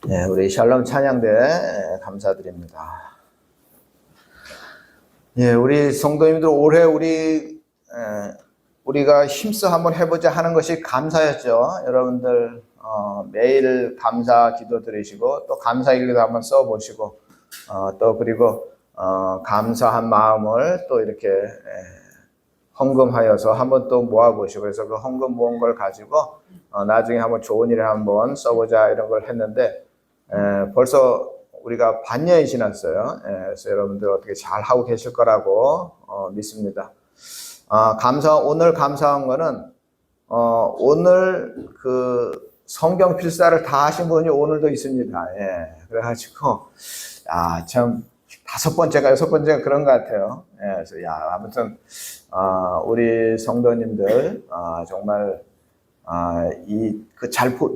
네, 우리 샬롬 찬양대 감사드립니다. 예, 우리 성도님들 올해 우리가 힘써 한번 해보자 하는 것이 감사였죠. 여러분들 매일 감사 기도 드리시고 또 감사일기도 한번 써보시고 또 그리고 감사한 마음을 또 이렇게 헌금하여서 한번 또 모아보시고 그래서 그 헌금 모은 걸 가지고 나중에 한번 좋은 일에 한번 써보자 이런 걸 했는데 벌써 우리가 반년이 지났어요. 그래서 여러분들 어떻게 잘 하고 계실 거라고 믿습니다. 오늘 감사한 거는 오늘 그 성경 필사를 다 하신 분이 오늘도 있습니다. 그래가지고 참 여섯 번째가 그런 것 같아요. 그래서 아무튼 우리 성도님들 정말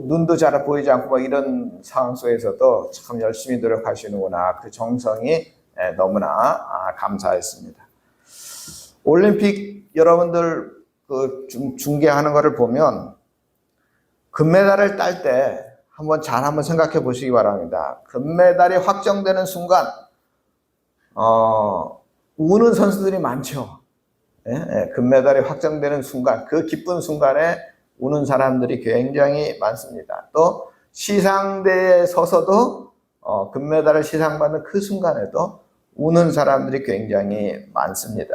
눈도 잘 보이지 않고 막 이런 상황 속에서도 참 열심히 노력하시는구나. 그 정성이 너무나 감사했습니다. 올림픽 여러분들 그 중계하는 거를 보면 금메달을 딸 때 한번 생각해 보시기 바랍니다. 금메달이 확정되는 순간 우는 선수들이 많죠. 금메달이 확정되는 순간, 그 기쁜 순간에 우는 사람들이 굉장히 많습니다. 또 시상대에 서서도 금메달을 시상받는 그 순간에도 우는 사람들이 굉장히 많습니다.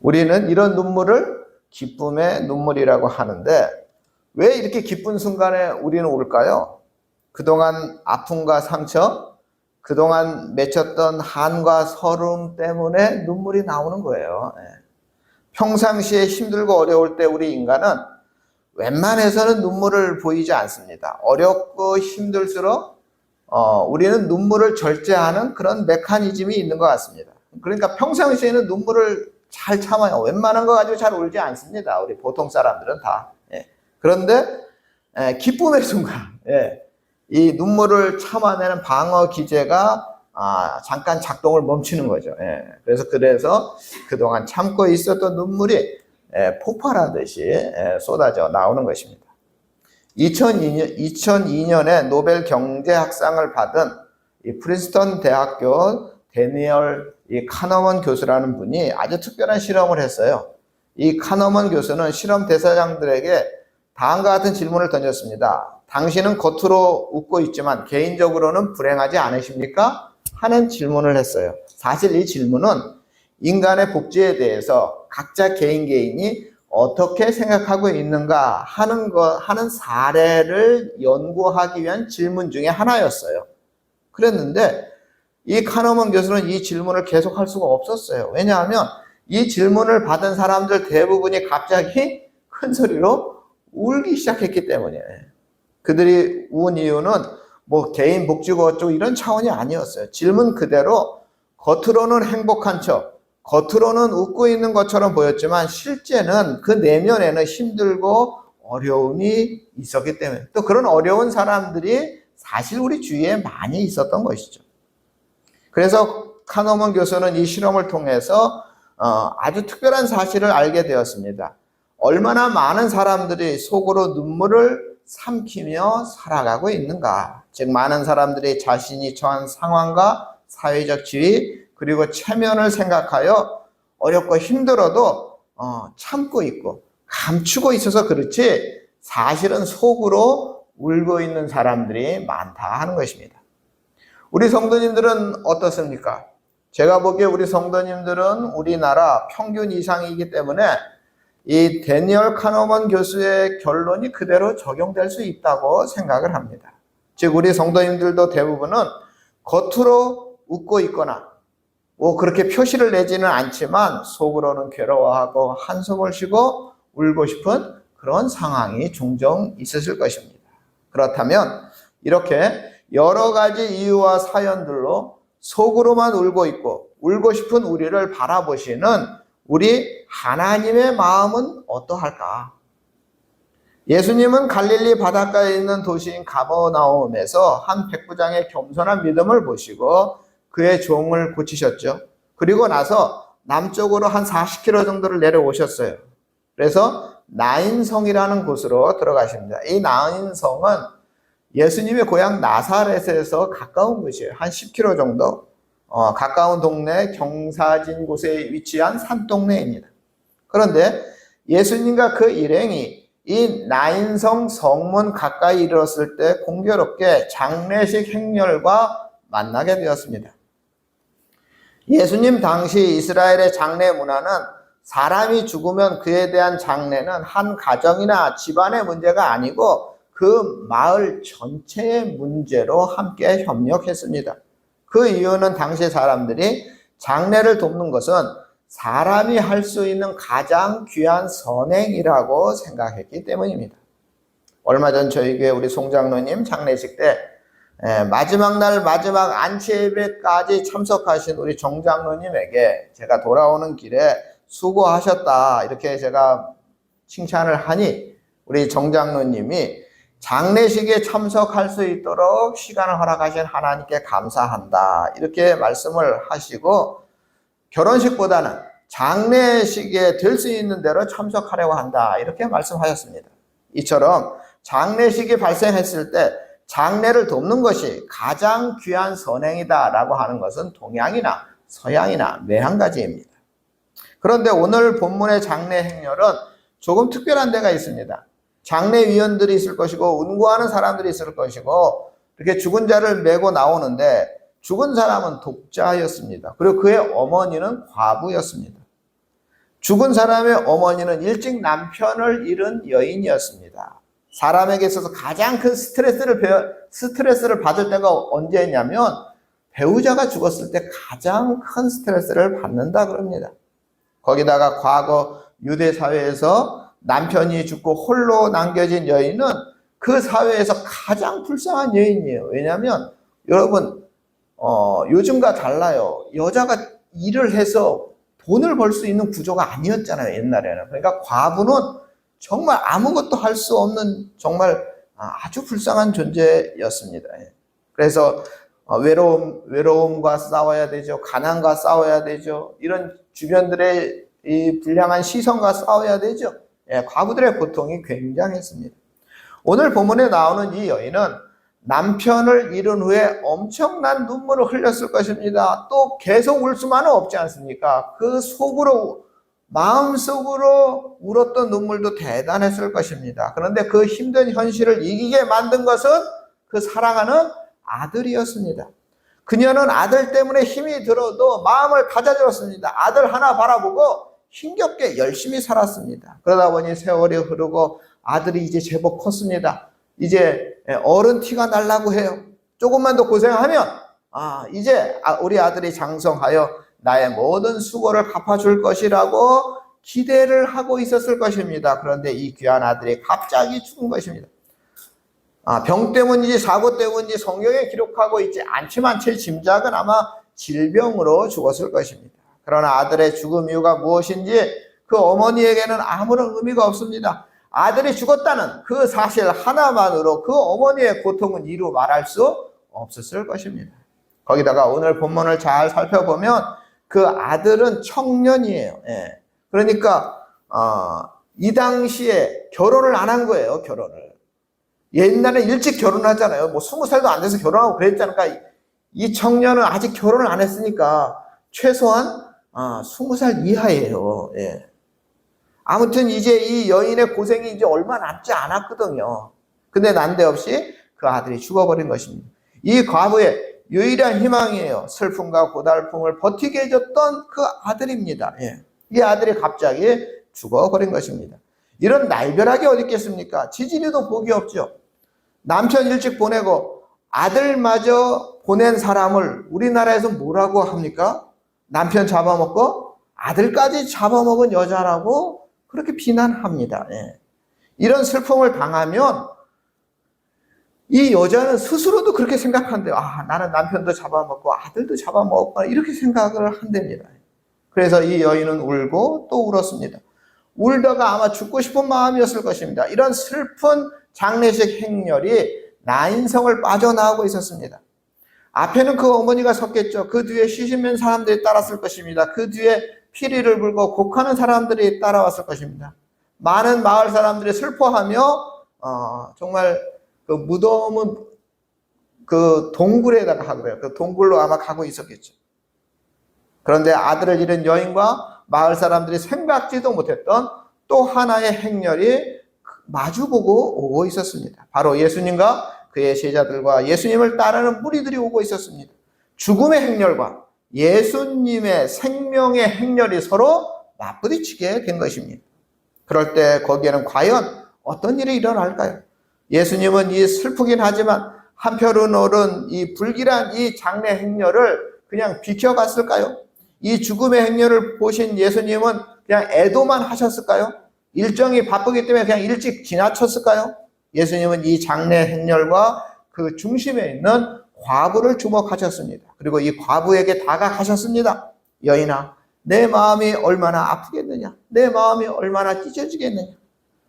우리는 이런 눈물을 기쁨의 눈물이라고 하는데 왜 이렇게 기쁜 순간에 우리는 울까요? 그동안 아픔과 상처, 그동안 맺혔던 한과 서름 때문에 눈물이 나오는 거예요. 평상시에 힘들고 어려울 때 우리 인간은 웬만해서는 눈물을 보이지 않습니다. 어렵고 힘들수록 우리는 눈물을 절제하는 그런 메커니즘이 있는 것 같습니다. 그러니까 평상시에는 눈물을 잘 참아요. 웬만한 거 가지고 잘 울지 않습니다. 우리 보통 사람들은 다. 그런데 기쁨의 순간 이 눈물을 참아내는 방어 기제가 잠깐 작동을 멈추는 거죠. 그래서 그동안 참고 있었던 눈물이 폭발하듯이 쏟아져 나오는 것입니다. 2002년에 노벨 경제학상을 받은 이 프린스턴 대학교 데니얼 카너먼 교수라는 분이 아주 특별한 실험을 했어요. 이 카너먼 교수는 실험 대상자들에게 다음과 같은 질문을 던졌습니다. 당신은 겉으로 웃고 있지만 개인적으로는 불행하지 않으십니까? 하는 질문을 했어요. 사실 이 질문은 인간의 복지에 대해서 각자 개인이 어떻게 생각하고 있는가 하는 사례를 연구하기 위한 질문 중에 하나였어요. 그랬는데 이 카너먼 교수는 이 질문을 계속할 수가 없었어요. 왜냐하면 이 질문을 받은 사람들 대부분이 갑자기 큰 소리로 울기 시작했기 때문이에요. 그들이 운 이유는 뭐 개인 복지고 어쩌고 이런 차원이 아니었어요. 질문 그대로 겉으로는 행복한 척, 겉으로는 웃고 있는 것처럼 보였지만 실제는 그 내면에는 힘들고 어려움이 있었기 때문에 또 그런 어려운 사람들이 사실 우리 주위에 많이 있었던 것이죠. 그래서 카너먼 교수는 이 실험을 통해서 아주 특별한 사실을 알게 되었습니다. 얼마나 많은 사람들이 속으로 눈물을 삼키며 살아가고 있는가. 즉 많은 사람들이 자신이 처한 상황과 사회적 지위 그리고 체면을 생각하여 어렵고 힘들어도 참고 있고 감추고 있어서 그렇지 사실은 속으로 울고 있는 사람들이 많다 하는 것입니다. 우리 성도님들은 어떻습니까? 제가 보기에 우리 성도님들은 우리나라 평균 이상이기 때문에 이 데니얼 카너먼 교수의 결론이 그대로 적용될 수 있다고 생각을 합니다. 즉 우리 성도님들도 대부분은 겉으로 웃고 있거나 뭐 그렇게 표시를 내지는 않지만 속으로는 괴로워하고 한숨을 쉬고 울고 싶은 그런 상황이 종종 있으실 것입니다. 그렇다면 이렇게 여러 가지 이유와 사연들로 속으로만 울고 있고 울고 싶은 우리를 바라보시는 우리 하나님의 마음은 어떠할까? 예수님은 갈릴리 바닷가에 있는 도시인 가버나움에서 한 백부장의 겸손한 믿음을 보시고 그의 종을 고치셨죠. 그리고 나서 남쪽으로 한 40km 정도를 내려오셨어요. 그래서 나인성이라는 곳으로 들어가십니다. 이 나인성은 예수님의 고향 나사렛에서 가까운 곳이에요. 한 10km 정도 가까운 동네 경사진 곳에 위치한 산동네입니다. 그런데 예수님과 그 일행이 이 나인성 성문 가까이 이르렀을 때 공교롭게 장례식 행렬과 만나게 되었습니다. 예수님 당시 이스라엘의 장례 문화는 사람이 죽으면 그에 대한 장례는 한 가정이나 집안의 문제가 아니고 그 마을 전체의 문제로 함께 협력했습니다. 그 이유는 당시 사람들이 장례를 돕는 것은 사람이 할 수 있는 가장 귀한 선행이라고 생각했기 때문입니다. 얼마 전 저희 교회 우리 송장로님 장례식 때 마지막 날 마지막 안치 예배까지 참석하신 우리 정장로님에게 제가 돌아오는 길에 수고하셨다 이렇게 제가 칭찬을 하니 우리 정장로님이 장례식에 참석할 수 있도록 시간을 허락하신 하나님께 감사한다 이렇게 말씀을 하시고 결혼식보다는 장례식에 될 수 있는 대로 참석하려고 한다 이렇게 말씀하셨습니다. 이처럼 장례식이 발생했을 때 장례를 돕는 것이 가장 귀한 선행이다 라고 하는 것은 동양이나 서양이나 매한가지입니다. 그런데 오늘 본문의 장례 행렬은 조금 특별한 데가 있습니다. 장례위원들이 있을 것이고 운구하는 사람들이 있을 것이고 이렇게 죽은 자를 메고 나오는데 죽은 사람은 독자였습니다. 그리고 그의 어머니는 과부였습니다. 죽은 사람의 어머니는 일찍 남편을 잃은 여인이었습니다. 사람에게 있어서 가장 큰 스트레스를 받을 때가 언제냐면 배우자가 죽었을 때 가장 큰 스트레스를 받는다 그럽니다. 거기다가 과거 유대 사회에서 남편이 죽고 홀로 남겨진 여인은 그 사회에서 가장 불쌍한 여인이에요. 왜냐하면 여러분 요즘과 달라요. 여자가 일을 해서 돈을 벌 수 있는 구조가 아니었잖아요. 옛날에는. 그러니까 과부는 정말 아무것도 할 수 없는 정말 아주 불쌍한 존재였습니다. 그래서 외로움과 싸워야 되죠. 가난과 싸워야 되죠. 이런 주변들의 이 불량한 시선과 싸워야 되죠. 과부들의 고통이 굉장했습니다. 오늘 본문에 나오는 이 여인은 남편을 잃은 후에 엄청난 눈물을 흘렸을 것입니다. 또 계속 울 수만은 없지 않습니까? 그 속으로 마음속으로 울었던 눈물도 대단했을 것입니다. 그런데 그 힘든 현실을 이기게 만든 것은 그 사랑하는 아들이었습니다. 그녀는 아들 때문에 힘이 들어도 마음을 가져줬습니다. 아들 하나 바라보고 힘겹게 열심히 살았습니다. 그러다 보니 세월이 흐르고 아들이 이제 제법 컸습니다. 이제 어른 티가 날라고 해요. 조금만 더 고생하면 이제 우리 아들이 장성하여 나의 모든 수고를 갚아줄 것이라고 기대를 하고 있었을 것입니다. 그런데 이 귀한 아들이 갑자기 죽은 것입니다. 병 때문인지 사고 때문인지 성경에 기록하고 있지 않지만 제 짐작은 아마 질병으로 죽었을 것입니다. 그러나 아들의 죽음 이유가 무엇인지 그 어머니에게는 아무런 의미가 없습니다. 아들이 죽었다는 그 사실 하나만으로 그 어머니의 고통은 이루 말할 수 없었을 것입니다. 거기다가 오늘 본문을 잘 살펴보면 그 아들은 청년이에요. 그러니까 이 당시에 결혼을 안 한 거예요. 결혼을. 옛날에 일찍 결혼하잖아요. 뭐 20살도 안 돼서 결혼하고 그랬잖아요. 그러니까 이 청년은 아직 결혼을 안 했으니까 최소한 20살 이하예요. 아무튼 이제 이 여인의 고생이 이제 얼마 남지 않았거든요. 근데 난데없이 그 아들이 죽어버린 것입니다. 이 과부의 유일한 희망이에요. 슬픔과 고달픔을 버티게 해줬던 그 아들입니다. 이 아들이 갑자기 죽어버린 것입니다. 이런 날벼락이 어디 있겠습니까? 지진이도 복이 없죠. 남편 일찍 보내고 아들마저 보낸 사람을 우리나라에서 뭐라고 합니까? 남편 잡아먹고 아들까지 잡아먹은 여자라고 그렇게 비난합니다. 이런 슬픔을 당하면 이 여자는 스스로도 그렇게 생각한대요. 나는 남편도 잡아먹고 아들도 잡아먹었구나 이렇게 생각을 한답니다. 그래서 이 여인은 울고 또 울었습니다. 울다가 아마 죽고 싶은 마음이었을 것입니다. 이런 슬픈 장례식 행렬이 나인성을 빠져나오고 있었습니다. 앞에는 그 어머니가 섰겠죠. 그 뒤에 시신면 사람들이 따랐을 것입니다. 그 뒤에 피리를 불고 곡하는 사람들이 따라왔을 것입니다. 많은 마을 사람들이 슬퍼하며 정말 그 무덤은 그 동굴에다가 하고요. 그 동굴로 아마 가고 있었겠죠. 그런데 아들을 잃은 여인과 마을 사람들이 생각지도 못했던 또 하나의 행렬이 마주보고 오고 있었습니다. 바로 예수님과 그의 제자들과 예수님을 따르는 무리들이 오고 있었습니다. 죽음의 행렬과 예수님의 생명의 행렬이 서로 맞부딪히게 된 것입니다. 그럴 때 거기에는 과연 어떤 일이 일어날까요? 예수님은 이 슬프긴 하지만 한편으로는 이 불길한 이 장례 행렬을 그냥 비켜갔을까요? 이 죽음의 행렬을 보신 예수님은 그냥 애도만 하셨을까요? 일정이 바쁘기 때문에 그냥 일찍 지나쳤을까요? 예수님은 이 장례 행렬과 그 중심에 있는 과부를 주목하셨습니다. 그리고 이 과부에게 다가가셨습니다. 여인아, 내 마음이 얼마나 아프겠느냐? 내 마음이 얼마나 찢어지겠느냐?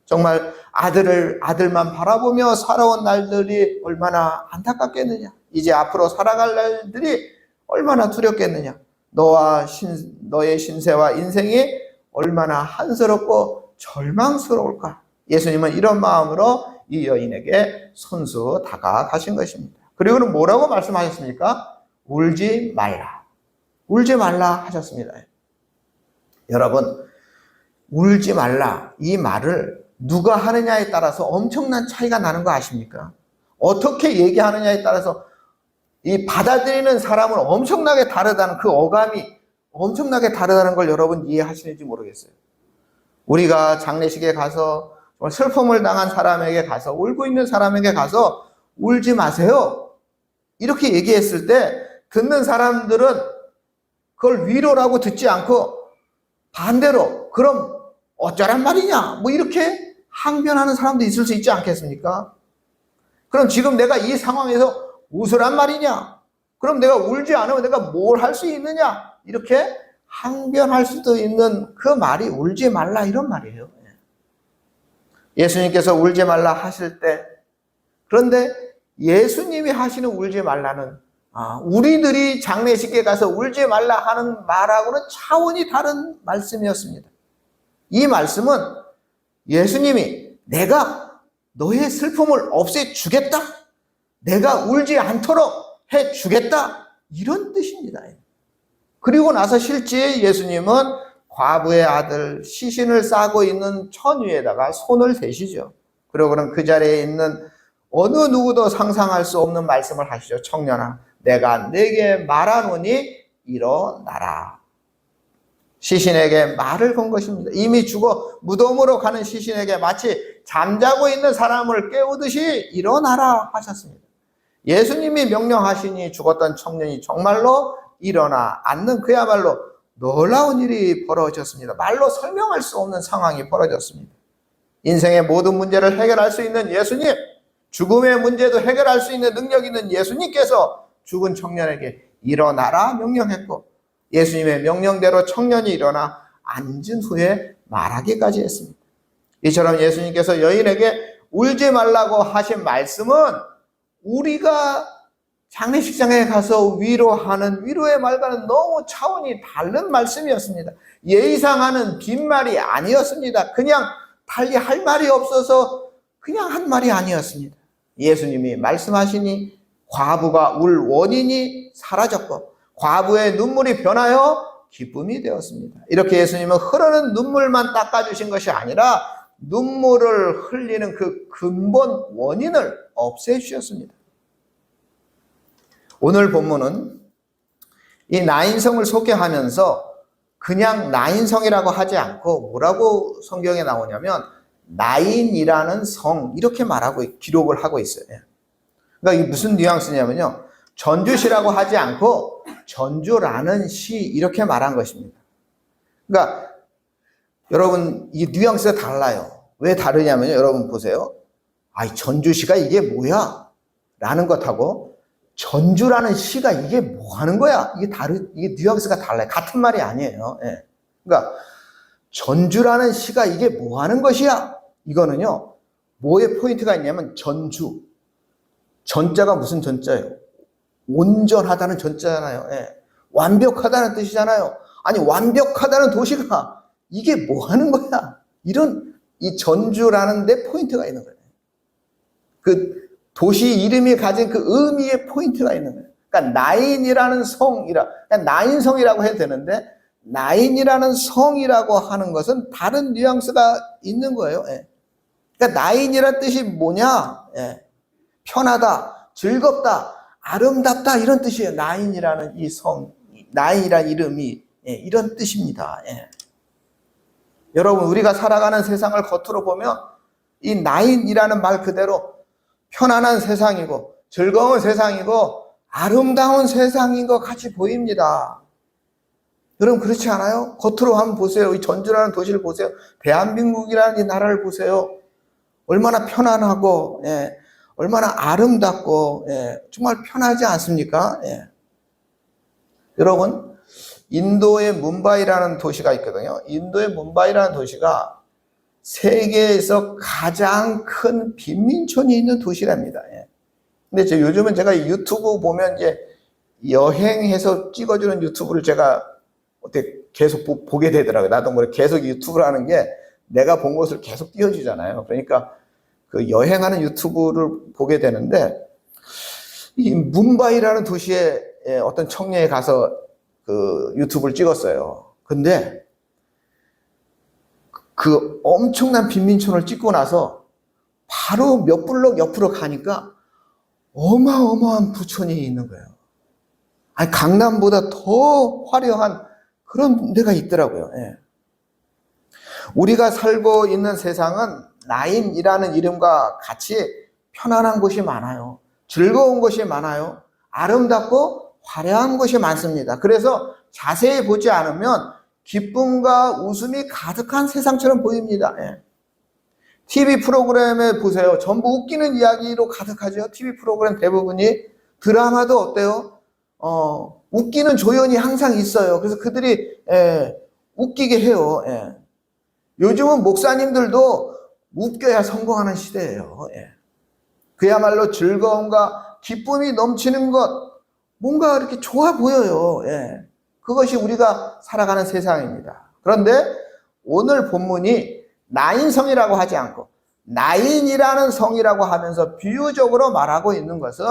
정말 아들만 바라보며 살아온 날들이 얼마나 안타깝겠느냐? 이제 앞으로 살아갈 날들이 얼마나 두렵겠느냐? 너의 신세와 인생이 얼마나 한스럽고 절망스러울까? 예수님은 이런 마음으로 이 여인에게 손수 다가가신 것입니다. 그리고는 뭐라고 말씀하셨습니까? 울지 말라. 울지 말라 하셨습니다. 여러분, 울지 말라 이 말을 누가 하느냐에 따라서 엄청난 차이가 나는 거 아십니까? 어떻게 얘기하느냐에 따라서 이 받아들이는 사람은 엄청나게 다르다는 그 어감이 엄청나게 다르다는 걸 여러분 이해하시는지 모르겠어요. 우리가 장례식에 가서 슬픔을 당한 사람에게 가서 울고 있는 사람에게 가서 울지 마세요. 이렇게 얘기했을 때 듣는 사람들은 그걸 위로라고 듣지 않고 반대로 그럼 어쩌란 말이냐 뭐 이렇게 항변하는 사람도 있을 수 있지 않겠습니까? 그럼 지금 내가 이 상황에서 웃으란 말이냐? 그럼 내가 울지 않으면 내가 뭘 할 수 있느냐? 이렇게 항변할 수도 있는 그 말이 울지 말라 이런 말이에요. 예수님께서 울지 말라 하실 때 그런데 예수님이 하시는 울지 말라는 우리들이 장례식에 가서 울지 말라 하는 말하고는 차원이 다른 말씀이었습니다. 이 말씀은 예수님이 내가 너의 슬픔을 없애주겠다. 내가 울지 않도록 해주겠다. 이런 뜻입니다. 그리고 나서 실제 예수님은 과부의 아들 시신을 싸고 있는 천 위에다가 손을 대시죠. 그러고는 그 자리에 있는 어느 누구도 상상할 수 없는 말씀을 하시죠. 청년아, 내가 네게 말하노니 일어나라. 시신에게 말을 건 것입니다. 이미 죽어 무덤으로 가는 시신에게 마치 잠자고 있는 사람을 깨우듯이 일어나라 하셨습니다. 예수님이 명령하시니 죽었던 청년이 정말로 일어나 앉는 그야말로 놀라운 일이 벌어졌습니다. 말로 설명할 수 없는 상황이 벌어졌습니다. 인생의 모든 문제를 해결할 수 있는 예수님, 죽음의 문제도 해결할 수 있는 능력 있는 예수님께서 죽은 청년에게 일어나라 명령했고 예수님의 명령대로 청년이 일어나 앉은 후에 말하기까지 했습니다. 이처럼 예수님께서 여인에게 울지 말라고 하신 말씀은 우리가 장례식장에 가서 위로하는 위로의 말과는 너무 차원이 다른 말씀이었습니다. 예의상하는 빈말이 아니었습니다. 그냥 달리 할 말이 없어서 그냥 한 말이 아니었습니다. 예수님이 말씀하시니 과부가 울 원인이 사라졌고 과부의 눈물이 변하여 기쁨이 되었습니다. 이렇게 예수님은 흐르는 눈물만 닦아주신 것이 아니라 눈물을 흘리는 그 근본 원인을 없애주셨습니다. 오늘 본문은 이 나인성을 소개하면서 그냥 나인성이라고 하지 않고 뭐라고 성경에 나오냐면 나인이라는 성 이렇게 기록을 하고 있어요. 그러니까 이게 무슨 뉘앙스냐면요. 전주시라고 하지 않고 전주라는 시 이렇게 말한 것입니다. 그러니까 여러분 이 뉘앙스가 달라요. 왜 다르냐면요. 여러분 보세요. 전주시가 이게 뭐야? 라는 것하고 전주라는 시가 이게 뭐 하는 거야? 이게 뉘앙스가 달라요. 같은 말이 아니에요. 그러니까 전주라는 시가 이게 뭐 하는 것이야? 이거는요. 뭐에 포인트가 있냐면 전주. 전자가 무슨 전자예요? 온전하다는 전자잖아요. 완벽하다는 뜻이잖아요. 아니 완벽하다는 도시가 이게 뭐 하는 거야? 이런 이 전주라는 데 포인트가 있는 거예요. 그 도시 이름이 가진 그 의미의 포인트가 있는 거예요. 그러니까 나인이라는 성이라, 그러니까 나인성이라고 해도 되는데, 나인이라는 성이라고 하는 것은 다른 뉘앙스가 있는 거예요. 예. 그러니까 나인이라는 뜻이 뭐냐? 예. 편하다, 즐겁다, 아름답다, 이런 뜻이에요. 나인이라는 이 성, 나인이라는 이름이, 예, 이런 뜻입니다. 예. 여러분, 우리가 살아가는 세상을 겉으로 보면 이 나인이라는 말 그대로 편안한 세상이고 즐거운 세상이고 아름다운 세상인 것 같이 보입니다. 여러분, 그렇지 않아요? 겉으로 한번 보세요. 이 전주라는 도시를 보세요. 대한민국이라는 이 나라를 보세요. 얼마나 편안하고, 예, 얼마나 아름답고, 예, 정말 편하지 않습니까? 예. 여러분, 인도의 뭄바이라는 도시가 있거든요. 인도의 뭄바이라는 도시가 세계에서 가장 큰 빈민촌이 있는 도시랍니다. 예. 근데 요즘은 제가 유튜브 보면 이제 여행해서 찍어주는 유튜브를 제가 어떻게 계속 보게 되더라고요. 나도 모르게 계속 유튜브를 하는 게 내가 본 것을 계속 띄워주잖아요. 그러니까 그 여행하는 유튜브를 보게 되는데, 이 뭄바이라는 도시에 어떤 청년이 가서 그 유튜브를 찍었어요. 근데 그 엄청난 빈민촌을 찍고 나서 바로 몇 블록 옆으로 가니까 어마어마한 부촌이 있는 거예요. 아니, 강남보다 더 화려한 그런 데가 있더라고요. 예. 우리가 살고 있는 세상은 나인이라는 이름과 같이 편안한 곳이 많아요. 즐거운 곳이 많아요. 아름답고 화려한 곳이 많습니다. 그래서 자세히 보지 않으면 기쁨과 웃음이 가득한 세상처럼 보입니다. 예. TV 프로그램에 보세요. 전부 웃기는 이야기로 가득하죠. TV 프로그램 대부분이. 드라마도 어때요? 웃기는 조연이 항상 있어요. 그래서 그들이, 예, 웃기게 해요. 예. 요즘은 목사님들도 웃겨야 성공하는 시대예요. 예. 그야말로 즐거움과 기쁨이 넘치는 것, 뭔가 이렇게 좋아 보여요. 예. 그것이 우리가 살아가는 세상입니다. 그런데 오늘 본문이 나인성이라고 하지 않고 나인이라는 성이라고 하면서 비유적으로 말하고 있는 것은,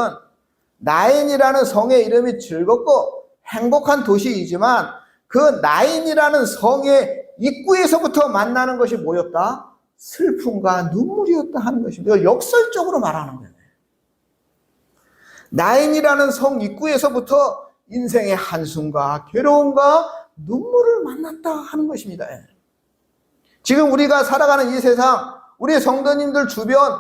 나인이라는 성의 이름이 즐겁고 행복한 도시이지만 그 나인이라는 성의 입구에서부터 만나는 것이 뭐였다? 슬픔과 눈물이었다 하는 것입니다. 역설적으로 말하는 거예요. 나인이라는 성 입구에서부터 인생의 한숨과 괴로움과 눈물을 만났다 하는 것입니다. 지금 우리가 살아가는 이 세상, 우리 성도님들 주변,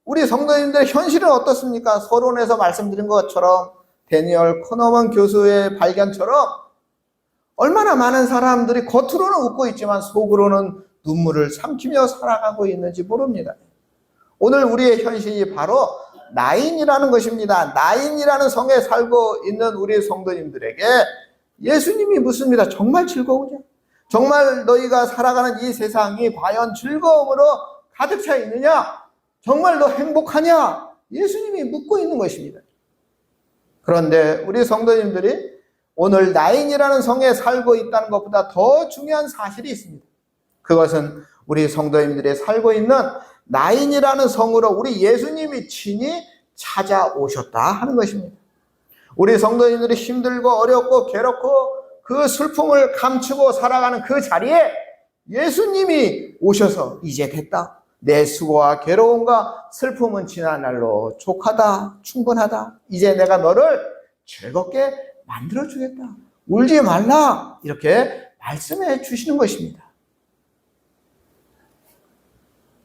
우리 성도님들의 현실은 어떻습니까? 서론에서 말씀드린 것처럼, 데니얼 커너먼 교수의 발견처럼 얼마나 많은 사람들이 겉으로는 웃고 있지만 속으로는 눈물을 삼키며 살아가고 있는지 모릅니다. 오늘 우리의 현실이 바로 나인이라는 것입니다. 나인이라는 성에 살고 있는 우리 성도님들에게 예수님이 묻습니다. 정말 즐거우냐? 정말 너희가 살아가는 이 세상이 과연 즐거움으로 가득 차 있느냐? 정말 너 행복하냐? 예수님이 묻고 있는 것입니다. 그런데 우리 성도님들이 오늘 나인이라는 성에 살고 있다는 것보다 더 중요한 사실이 있습니다. 그것은 우리 성도님들이 살고 있는 나인이라는 성으로 우리 예수님이 친히 찾아오셨다 하는 것입니다. 우리 성도님들이 힘들고 어렵고 괴롭고 그 슬픔을 감추고 살아가는 그 자리에 예수님이 오셔서 이제 됐다. 내 수고와 괴로움과 슬픔은 지난 날로 족하다, 충분하다. 이제 내가 너를 즐겁게 만들어주겠다. 울지 말라. 이렇게 말씀해 주시는 것입니다.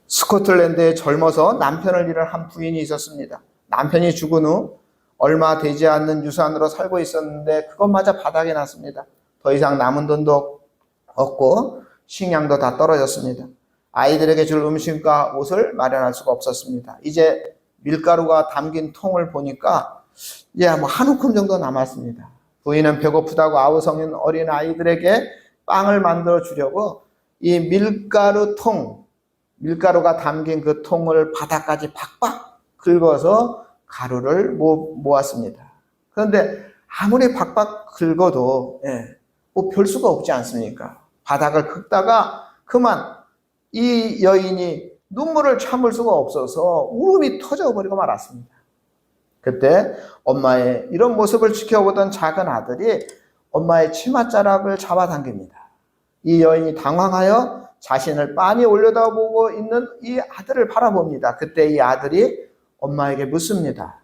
스코틀랜드에 젊어서 남편을 잃은 한 부인이 있었습니다. 남편이 죽은 후 얼마 되지 않는 유산으로 살고 있었는데 그것마저 바닥에 났습니다. 더 이상 남은 돈도 없고 식량도 다 떨어졌습니다. 아이들에게 줄 음식과 옷을 마련할 수가 없었습니다. 이제 밀가루가 담긴 통을 보니까 이제 한 움큼 정도 남았습니다. 부인은 배고프다고 아우성인 어린 아이들에게 빵을 만들어 주려고 이 밀가루가 담긴 그 통을 바닥까지 박박 긁어서 가루를 모았습니다. 그런데 아무리 박박 긁어도 뭐 별 수가 없지 않습니까? 바닥을 긁다가 그만 이 여인이 눈물을 참을 수가 없어서 울음이 터져버리고 말았습니다. 그때 엄마의 이런 모습을 지켜보던 작은 아들이 엄마의 치맛자락을 잡아당깁니다. 이 여인이 당황하여 자신을 빤히 올려다보고 있는 이 아들을 바라봅니다. 그때 이 아들이 엄마에게 묻습니다.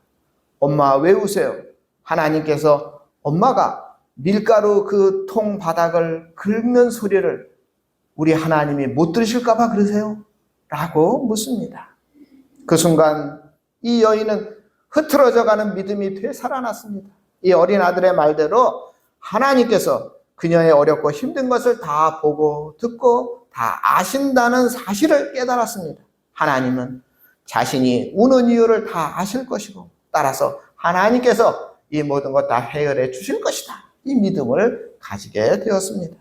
엄마 왜 우세요? 하나님께서 엄마가 밀가루 그 통 바닥을 긁는 소리를 우리 하나님이 못 들으실까 봐 그러세요? 라고 묻습니다. 그 순간 이 여인은 흐트러져가는 믿음이 되살아났습니다. 이 어린 아들의 말대로 하나님께서 그녀의 어렵고 힘든 것을 다 보고 듣고 다 아신다는 사실을 깨달았습니다. 하나님은 자신이 우는 이유를 다 아실 것이고 따라서 하나님께서 이 모든 것 다 해결해 주실 것이다. 이 믿음을 가지게 되었습니다.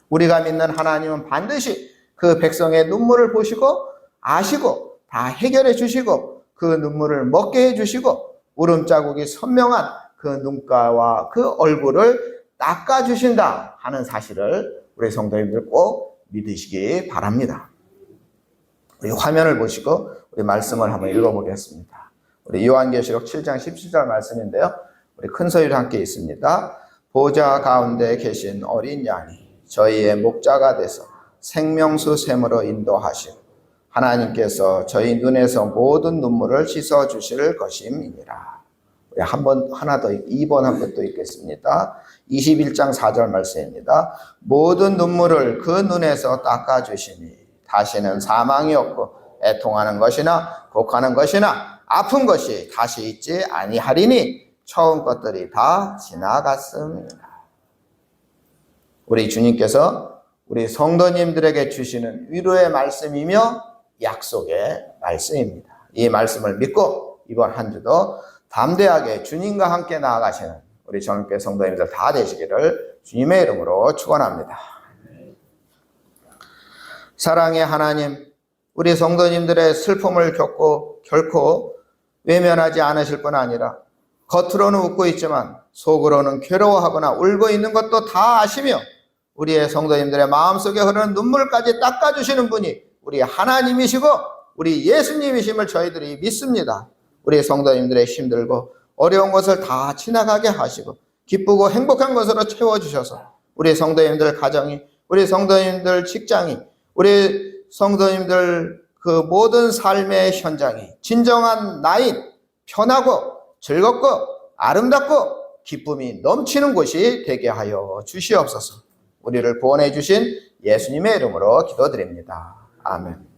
우리가 믿는 하나님은 반드시 그 백성의 눈물을 보시고 아시고 다 해결해 주시고 그 눈물을 먹게 해 주시고 울음자국이 선명한 그 눈가와 그 얼굴을 닦아 주신다 하는 사실을 우리 성도님들 꼭 믿으시기 바랍니다. 우리 화면을 보시고 우리 말씀을 한번 읽어보겠습니다. 우리 요한계시록 7장 17절 말씀인데요. 우리 큰 소리로 함께 있습니다. 보좌 가운데 계신 어린 양이 저희의 목자가 돼서 생명수 샘으로 인도하시고 하나님께서 저희 눈에서 모든 눈물을 씻어 주실 것임이니라. 우리 하나 더 2번 한 번 또 읽겠습니다. 21장 4절 말씀입니다. 모든 눈물을 그 눈에서 닦아 주시니 다시는 사망이 없고 애통하는 것이나 곡하는 것이나 아픈 것이 다시 있지 아니하리니 처음 것들이 다 지나갔습니다. 우리 주님께서 우리 성도님들에게 주시는 위로의 말씀이며 약속의 말씀입니다. 이 말씀을 믿고 이번 한 주도 담대하게 주님과 함께 나아가시는 우리 전교회 성도님들 다 되시기를 주님의 이름으로 축원합니다. 사랑의 하나님, 우리 성도님들의 슬픔을 겪고 결코 외면하지 않으실 뿐 아니라 겉으로는 웃고 있지만 속으로는 괴로워하거나 울고 있는 것도 다 아시며 우리의 성도님들의 마음속에 흐르는 눈물까지 닦아주시는 분이 우리 하나님이시고 우리 예수님이심을 저희들이 믿습니다. 우리 성도님들의 힘들고 어려운 것을 다 지나가게 하시고 기쁘고 행복한 것으로 채워주셔서 우리 성도님들 가정이, 우리 성도님들 직장이, 우리 성도님들 그 모든 삶의 현장이 진정한 나인, 편하고 즐겁고 아름답고 기쁨이 넘치는 곳이 되게 하여 주시옵소서. 우리를 구원해 주신 예수님의 이름으로 기도드립니다. 아멘.